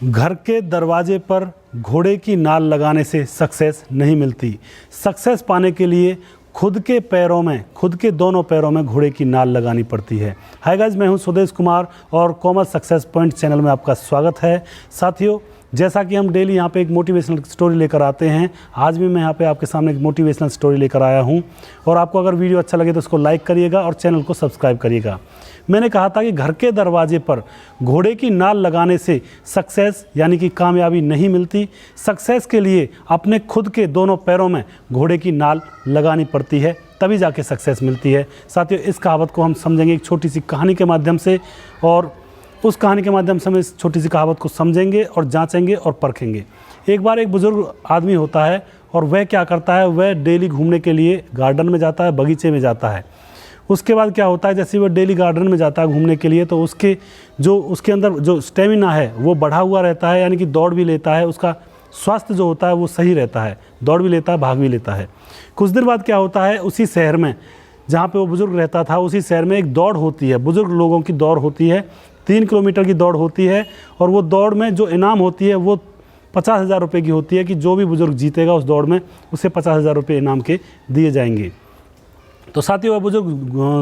घर के दरवाजे पर घोड़े की नाल लगाने से सक्सेस नहीं मिलती। सक्सेस पाने के लिए खुद के दोनों पैरों में घोड़े की नाल लगानी पड़ती है। हाय गाइस, मैं हूं सुदेश कुमार और कॉमर्स सक्सेस पॉइंट चैनल में आपका स्वागत है। साथियों, जैसा कि हम डेली यहाँ पे एक मोटिवेशनल स्टोरी लेकर आते हैं, आज भी मैं यहाँ पे आपके सामने एक मोटिवेशनल स्टोरी लेकर आया हूँ। और आपको अगर वीडियो अच्छा लगे तो उसको लाइक करिएगा और चैनल को सब्सक्राइब करिएगा। मैंने कहा था कि घर के दरवाजे पर घोड़े की नाल लगाने से सक्सेस यानी कि कामयाबी नहीं मिलती। सक्सेस के लिए अपने खुद के दोनों पैरों में घोड़े की नाल लगानी पड़ती है, तभी जाके सक्सेस मिलती है। साथियों, इस कहावत को हम समझेंगे एक छोटी सी कहानी के माध्यम से, और उस कहानी के माध्यम से हम इस छोटी सी कहावत को समझेंगे और जांचेंगे और परखेंगे। एक बार एक बुजुर्ग आदमी होता है और वह क्या करता है, वह डेली घूमने के लिए गार्डन में जाता है, बगीचे में जाता है। उसके बाद क्या होता है, जैसे वह डेली गार्डन में जाता है घूमने के लिए, तो उसके अंदर जो स्टेमिना है वो बढ़ा हुआ रहता है, यानी कि दौड़ भी लेता है। उसका स्वास्थ्य जो होता है वो सही रहता है, दौड़ भी लेता है, भाग भी लेता है। कुछ देर बाद क्या होता है, उसी शहर में जहाँ पे वो बुजुर्ग रहता था, उसी शहर में एक दौड़ होती है, बुजुर्ग लोगों की दौड़ होती है। 3 किलोमीटर की दौड़ होती है और वो दौड़ में जो इनाम होती है वो 50,000 रुपये की होती है कि जो भी बुजुर्ग जीतेगा उस दौड़ में उसे 50,000 रुपये इनाम के दिए जाएंगे। तो साथियों, वह बुजुर्ग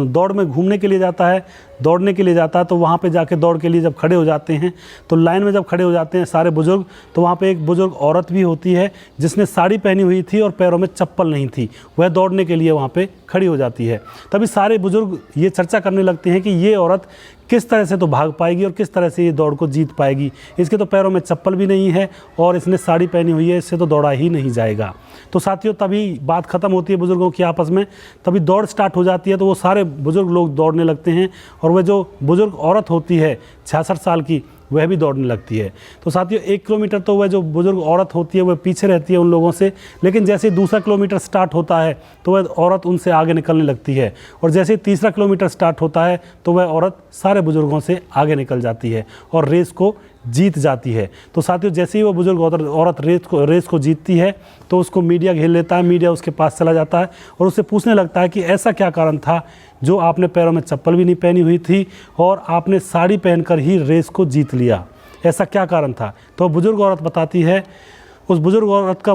दौड़ में घूमने के लिए जाता है, दौड़ने के लिए जाता है। तो वहाँ पे जाके दौड़ के लिए जब खड़े हो जाते हैं, तो लाइन में जब खड़े हो जाते हैं सारे बुजुर्ग, तो वहाँ पे एक बुजुर्ग औरत भी होती है जिसने साड़ी पहनी हुई थी और पैरों में चप्पल नहीं थी। वह दौड़ने के लिए वहाँ पे खड़ी हो जाती है। तभी सारे बुजुर्ग ये चर्चा करने लगते हैं कि ये औरत किस तरह से तो भाग पाएगी और किस तरह से ये दौड़ को जीत पाएगी। इसके तो पैरों में चप्पल भी नहीं है और इसने साड़ी पहनी हुई है, इससे तो दौड़ा ही नहीं जाएगा। तो साथियों, तभी बात खत्म होती है बुजुर्गों की आपस में, तभी दौड़ स्टार्ट हो जाती है। तो वो सारे बुजुर्ग लोग दौड़ने लगते हैं और वह जो बुजुर्ग औरत होती है 66 साल की, वह भी दौड़ने लगती है। तो साथियों, 1 किलोमीटर तो वह जो बुजुर्ग औरत होती है वह पीछे रहती है उन लोगों से, लेकिन जैसे दूसरा किलोमीटर स्टार्ट होता है तो वह औरत उनसे आगे निकलने लगती है, और जैसे तीसरा किलोमीटर स्टार्ट होता है तो वह औरत सारे बुजुर्गों से आगे निकल जाती है और रेस को जीत जाती है। तो साथियों, जैसे ही वो बुजुर्ग औरत रेस को जीतती है तो उसको मीडिया घेर लेता है। मीडिया उसके पास चला जाता है और उससे पूछने लगता है कि ऐसा क्या कारण था जो आपने पैरों में चप्पल भी नहीं पहनी हुई थी और आपने साड़ी पहनकर ही रेस को जीत लिया, ऐसा क्या कारण था। तो बुजुर्ग औरत बताती है, उस बुजुर्ग औरत का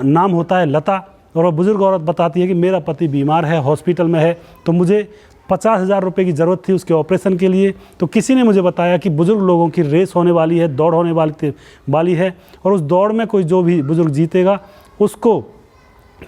नाम होता है लता, और वह बुजुर्ग औरत बताती है कि मेरा पति बीमार है, हॉस्पिटल में है, तो मुझे 50,000 रुपये की ज़रूरत थी उसके ऑपरेशन के लिए। तो किसी ने मुझे बताया कि बुजुर्ग लोगों की रेस होने वाली है, दौड़ होने वाली है, और उस दौड़ में कोई जो भी बुजुर्ग जीतेगा उसको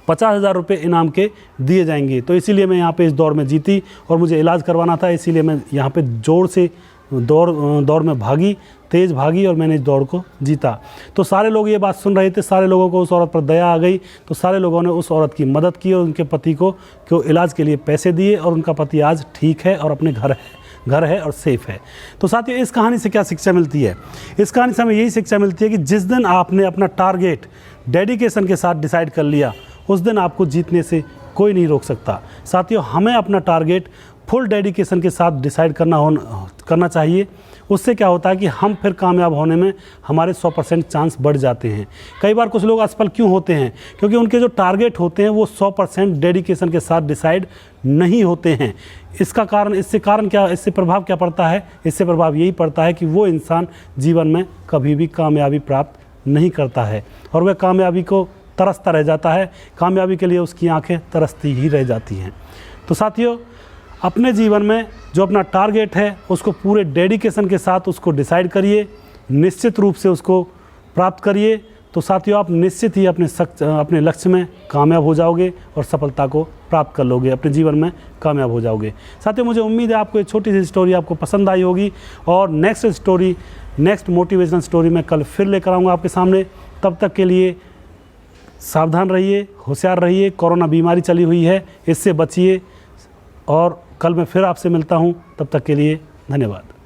50,000 रुपये इनाम के दिए जाएंगे। तो इसीलिए मैं यहाँ पे इस दौड़ में जीती और मुझे इलाज करवाना था, इसीलिए मैं यहाँ पे जोर से दौड़ में तेज़ भागी और मैंने इस दौड़ को जीता। तो सारे लोग ये बात सुन रहे थे, सारे लोगों को उस औरत पर दया आ गई। तो सारे लोगों ने उस औरत की मदद की और उनके पति को इलाज के लिए पैसे दिए, और उनका पति आज ठीक है और अपने घर है और सेफ है। तो साथियों, इस कहानी से क्या शिक्षा मिलती है? इस कहानी से हमें यही शिक्षा मिलती है कि जिस दिन आपने अपना टारगेट डेडिकेशन के साथ डिसाइड कर लिया, उस दिन आपको जीतने से कोई नहीं रोक सकता। साथियों, हमें अपना टारगेट फुल डेडिकेशन के साथ डिसाइड करना चाहिए। उससे क्या होता है कि हम फिर कामयाब होने में हमारे 100% चांस बढ़ जाते हैं। कई बार कुछ लोग असफल क्यों होते हैं? क्योंकि उनके जो टारगेट होते हैं वो 100% डेडिकेशन के साथ डिसाइड नहीं होते हैं। इससे प्रभाव क्या पड़ता है? इससे प्रभाव यही पड़ता है कि वो इंसान जीवन में कभी भी कामयाबी प्राप्त नहीं करता है और वह कामयाबी को तरसता रह जाता है। कामयाबी के लिए उसकी आंखें तरसती ही रह जाती हैं। तो साथियों, अपने जीवन में जो अपना टारगेट है उसको पूरे डेडिकेशन के साथ उसको डिसाइड करिए, निश्चित रूप से उसको प्राप्त करिए। तो साथियों, आप निश्चित ही अपने लक्ष्य में कामयाब हो जाओगे और सफलता को प्राप्त कर लोगे, अपने जीवन में कामयाब हो जाओगे। साथियों, मुझे उम्मीद है आपको एक छोटी सी स्टोरी आपको पसंद आई होगी, और नेक्स्ट मोटिवेशनल स्टोरी मैं कल फिर लेकर आऊँगा आपके सामने। तब तक के लिए सावधान रहिए, होशियार रहिए। कोरोना बीमारी चली हुई है, इससे बचिए, और कल मैं फिर आपसे मिलता हूँ। तब तक के लिए धन्यवाद।